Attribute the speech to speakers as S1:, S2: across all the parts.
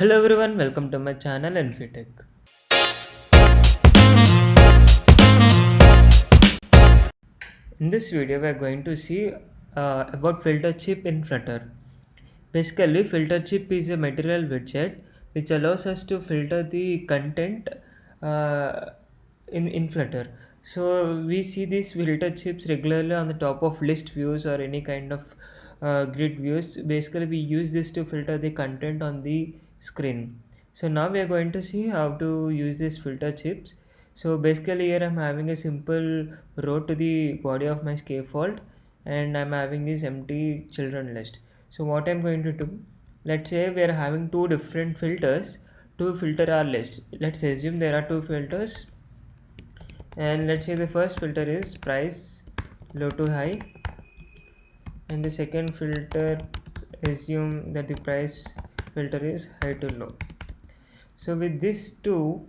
S1: Hello everyone, welcome to my channel Infitech. In this video, we are going to see about filter chip in Flutter. Basically, filter chip is a material widget which allows us to filter the content uh, in Flutter. So we see these filter chips regularly on the top of list views or any kind of grid views. Basically, we use this to filter the content on the screen. So now we are going to see how to use these filter chips. So basically here I'm having a simple row to the body of my scaffold and I'm having this empty children list. So what I'm going to do, let's say we are having two different filters to filter our list. Let's assume there are two filters, and let's say the first filter is price low to high, and the second filter, assume that the price filter is high to low. So with this two,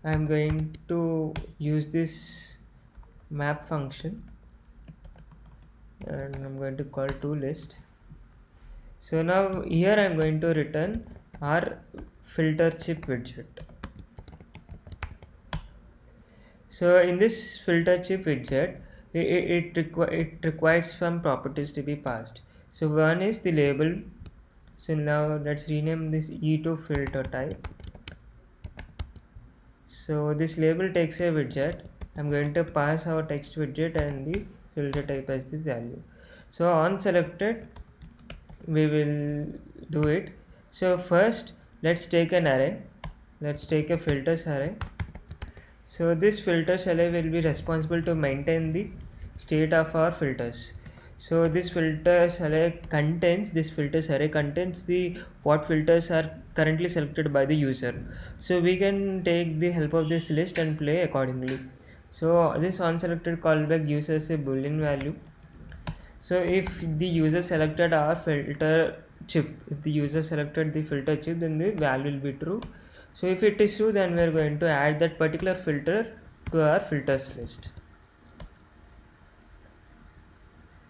S1: I'm going to use this map function and I'm going to call toList. So now here I'm going to return our filter chip widget. So in this filter chip widget, it requires some properties to be passed. So one is the label. So now let's rename this E to filter type. So this label takes a widget. I'm going to pass our text widget and the filter type as the value. So on selected, we will do it. So first let's take an array. Let's take a filters array. So this filters array will be responsible to maintain the state of our filters. So this filters array contains the what filters are currently selected by the user. So we can take the help of this list and play accordingly. So this onSelected callback uses a boolean value. So if the user selected our filter chip, if the user selected the filter chip, then the value will be true. So if it is true, then we are going to add that particular filter to our filters list.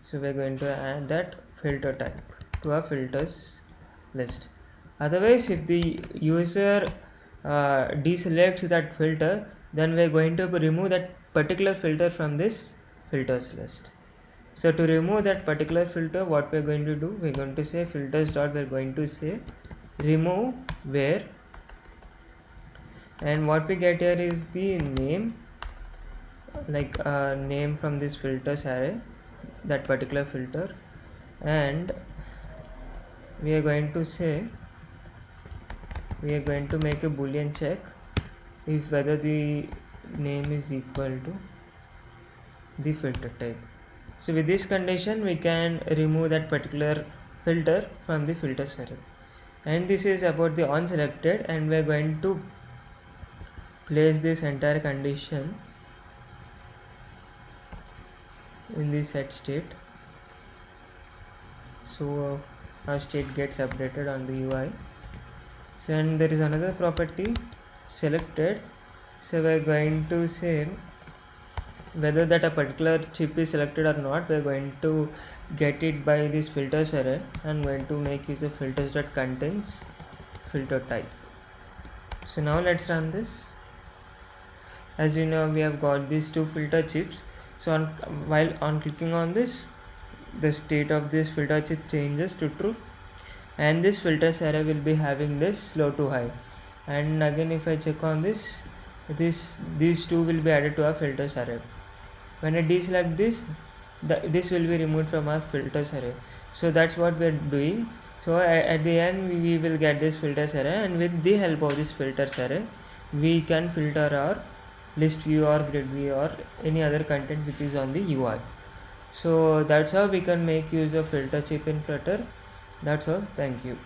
S1: So we are going to add that filter type to our filters list. Otherwise, if the user deselects that filter, then we are going to remove that particular filter from this filters list. So to remove that particular filter, what we're going to do, we're going to say filters dot, we're going to say remove where, and what we get here is the name, like name from this filters array, that particular filter, and we are going to say, we are going to make a boolean check if whether the name is equal to the filter type. So with this condition, we can remove that particular filter from the filters array. And this is about the onSelected, and we are going to place this entire condition in the set state. So our state gets updated on the UI. So and there is another property selected. So we are going to say whether that a particular chip is selected or not. We are going to get it by this filters array and going to make use of filters that contains filter type. So now let's run this. As you know, we have got these two filter chips. So while on clicking on this, the state of this filter chip changes to true, and this filters array will be having this low to high. And again, if I check on this, these two will be added to our filters array. When I deselect this, this will be removed from our filters array. So that's what we are doing. So at the end, we will get this filters array, and with the help of this filters array, we can filter our list view or grid view or any other content which is on the UI. So that's how we can make use of filter chip in Flutter. That's all. Thank you.